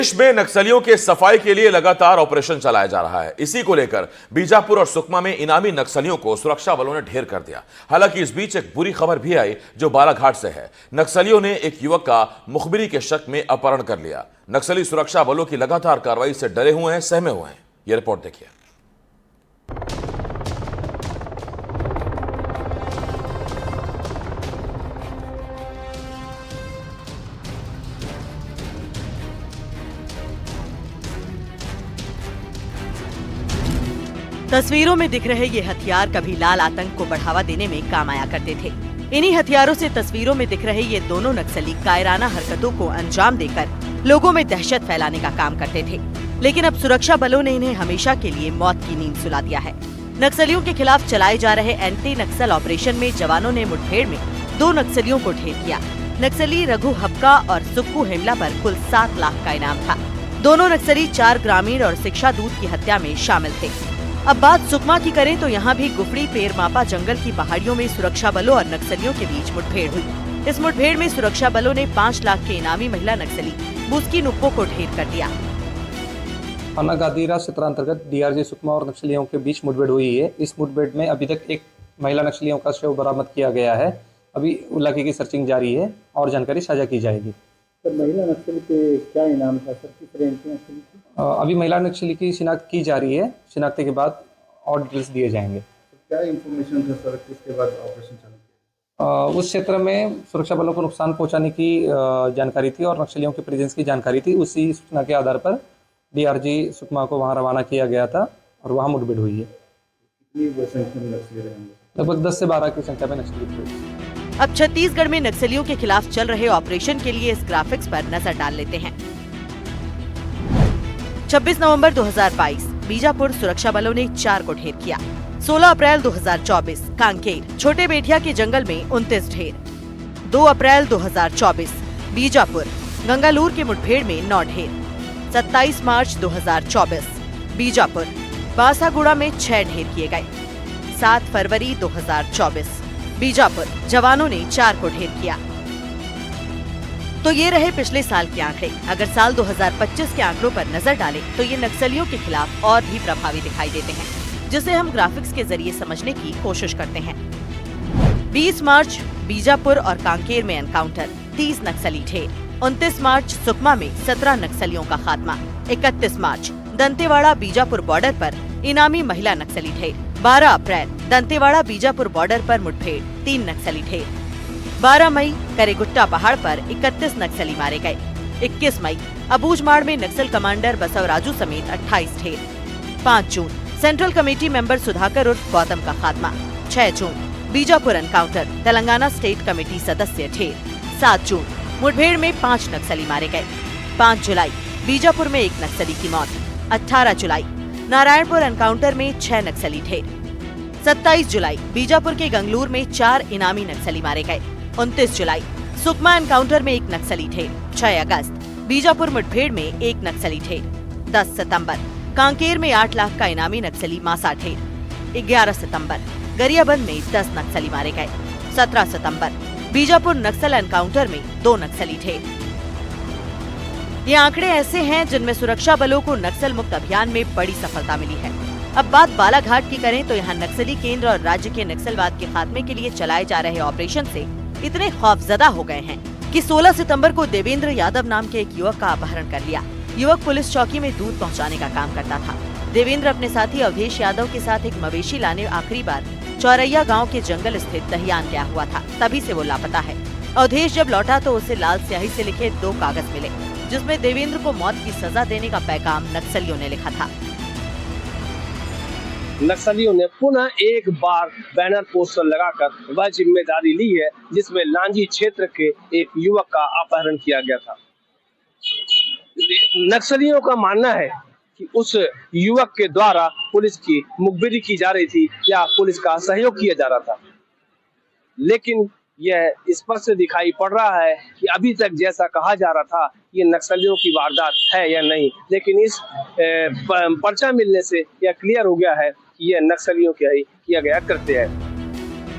देश में नक्सलियों के सफाई के लिए लगातार ऑपरेशन चलाया जा रहा है। इसी को लेकर बीजापुर और सुकमा में इनामी नक्सलियों को सुरक्षा बलों ने ढेर कर दिया। हालांकि इस बीच एक बुरी खबर भी आई जो बालाघाट से है। नक्सलियों ने एक युवक का मुखबिरी के शक में अपहरण कर लिया। नक्सली सुरक्षा बलों की लगातार कार्रवाई से डरे हुए हैं, सहमे हुए हैं। यह रिपोर्ट देखिए। तस्वीरों में दिख रहे ये हथियार कभी लाल आतंक को बढ़ावा देने में काम आया करते थे। इन्हीं हथियारों से तस्वीरों में दिख रहे ये दोनों नक्सली कायराना हरकतों को अंजाम देकर लोगों में दहशत फैलाने का काम करते थे। लेकिन अब सुरक्षा बलों ने इन्हें हमेशा के लिए मौत की नींद सुला दिया है। नक्सलियों के खिलाफ चलाए जा रहे एंटी नक्सल ऑपरेशन में जवानों ने मुठभेड़ में 2 नक्सलियों को ढेर किया। नक्सली रघु हब्का और सुक्कू हेमला पर कुल 7 लाख का इनाम था। दोनों नक्सली 4 ग्रामीण और शिक्षा दूत की हत्या में शामिल थे। अब बात सुकमा की करें तो यहाँ भी गुफड़ी पेर मापा जंगल की पहाड़ियों में सुरक्षा बलों और नक्सलियों के बीच मुठभेड़ हुई। इस मुठभेड़ में सुरक्षा बलों ने 5 लाख के इनामी महिला नक्सली बुस्की नुप्पो को ढेर कर दिया। थाना गादीरा क्षेत्र अंतर्गत डीआरजी सुकमा और नक्सलियों के बीच मुठभेड़ हुई है। इस मुठभेड़ में अभी तक एक महिला नक्सलियों का शव बरामद किया गया है। अभी इलाके की सर्चिंग जारी है और जानकारी साझा की जाएगी। सर, महिला नक्सली पे क्या इनाम था सर? किस रेंज की नक्सली थी? अभी महिला नक्सली की शिनाख्त की जा रही है। शिनाख्त के बाद और डिटेल्स दिए जाएंगे। क्या इन्फॉर्मेशन था सर, किसके बाद ऑपरेशन चालू किया? उस क्षेत्र में सुरक्षा बलों को नुकसान पहुंचाने की जानकारी थी और नक्सलियों के प्रेजेंस की जानकारी थी। उसी सूचना के आधार पर डीआरजी सुकमा को वहां रवाना किया गया था और वहां मुठभेड़ हुई है। कितनी संख्या में नक्सली रहेंगे? लगभग 10 से 12 की संख्या में नक्सली थे। अब छत्तीसगढ़ में नक्सलियों के खिलाफ चल रहे ऑपरेशन के लिए इस ग्राफिक्स पर नजर डाल लेते हैं। 26 नवंबर 2022 बीजापुर सुरक्षा बलों ने 4 को ढेर किया। 16 अप्रैल 2024 कांकेर छोटे बेटिया के जंगल में 29 ढेर। 2 अप्रैल 2024 बीजापुर गंगालूर के मुठभेड़ में 9 ढेर। 27 मार्च 2024 बीजापुर बासागुड़ा में 6 ढेर किए गए। 7 फरवरी 2024 बीजापुर जवानों ने 4 को ढेर किया। तो ये रहे पिछले साल के आंकड़े। अगर साल 2025 के आंकड़ों पर नजर डालें तो ये नक्सलियों के खिलाफ और भी प्रभावी दिखाई देते हैं, जिसे हम ग्राफिक्स के जरिए समझने की कोशिश करते हैं। 20 मार्च बीजापुर और कांकेर में एनकाउंटर, 30 नक्सली ढेर। 29 मार्च सुकमा में 17 नक्सलियों का खात्मा। 31 मार्च दंतेवाड़ा बीजापुर बॉर्डर पर इनामी महिला नक्सली ढेर। 12 अप्रैल दंतेवाड़ा बीजापुर बॉर्डर पर मुठभेड़, 3 नक्सली ढेर। 12 मई करेगुट्टा पहाड़ पर 31 नक्सली मारे गए। 21 मई अबूझमाड़ में नक्सल कमांडर बसवराजू समेत 28 ढेर। 5 जून सेंट्रल कमेटी मेंबर सुधाकर उर्फ गौतम का खात्मा। 6 जून Bijapur encounter, Telangana state committee सदस्य ढेर। 7 जून मुठभेड़ में 5 नक्सली मारे गए। 5 जुलाई बीजापुर में 1 नक्सली की मौत। 18 जुलाई नारायणपुर एनकाउंटर में 6 नक्सली ढेर। 27 जुलाई बीजापुर के गंगलूर में 4 इनामी नक्सली मारे गए। 29 जुलाई सुकमा एनकाउंटर में 1 नक्सली ढेर। 6 अगस्त बीजापुर मुठभेड़ में 1 नक्सली ढेर। 10 सितंबर कांकेर में 8 लाख का इनामी नक्सली मासा ढेर। 11 सितंबर गरियाबंद में 10 नक्सली मारे गए। 17 सितंबर बीजापुर नक्सल एनकाउंटर में 2 नक्सली ढेर। ये आंकड़े ऐसे हैं जिनमें सुरक्षा बलों को नक्सल मुक्त अभियान में बड़ी सफलता मिली है। अब बात बालाघाट की करें तो यहाँ नक्सली केंद्र और राज्य के नक्सलवाद के खात्मे के लिए चलाए जा रहे ऑपरेशन से इतने खौफजदा हो गए हैं कि 16 सितंबर को देवेंद्र यादव नाम के एक युवक का अपहरण कर लिया। युवक पुलिस चौकी में दूध पहुंचाने का काम करता था। देवेंद्र अपने साथी अवधेश यादव के साथ एक मवेशी लाने आखिरी बार चौरैया गांव के जंगल स्थित दहियान गया हुआ था। तभी से वो लापता है। अवधेश जब लौटा तो उसे लाल स्याही से लिखे 2 कागज मिले, जिसमें देवेंद्र को मौत की सजा देने का पैगाम नक्सलियों ने लिखा था। नक्सलियों ने पुनः एक बार बैनर पोस्टर लगाकर वह जिम्मेदारी ली है जिसमें लांजी क्षेत्र के एक युवक का अपहरण किया गया था। नक्सलियों का मानना है कि उस युवक के द्वारा पुलिस की मुखबिरी की जा रही थी या पुलिस का सहयोग किया जा रहा था, लेकिन यह स्पष्ट दिखाई पड़ रहा है कि अभी तक जैसा कहा जा रहा था ये नक्सलियों की वारदात है या नहीं, लेकिन इस पर्चा मिलने से यह क्लियर हो गया है कि यह नक्सलियों के ही किया गया कृत्य है।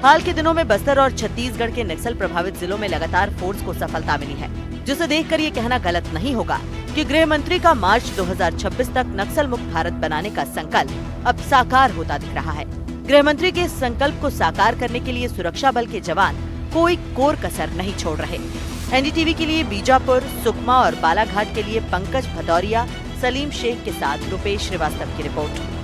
हाल के दिनों में बस्तर और छत्तीसगढ़ के नक्सल प्रभावित जिलों में लगातार फोर्स को सफलता मिली है, जिसे देखकर ये कहना गलत नहीं होगा कि गृह मंत्री का मार्च 2026 तक नक्सल मुक्त भारत बनाने का संकल्प अब साकार होता दिख रहा है। गृह मंत्री के इस संकल्प को साकार करने के लिए सुरक्षा बल के जवान कोई कोर कसर नहीं छोड़ रहे। एनडीटीवी के लिए बीजापुर, सुकमा और बालाघाट के लिए पंकज भदौरिया, सलीम शेख के साथ रुपेश श्रीवास्तव की रिपोर्ट।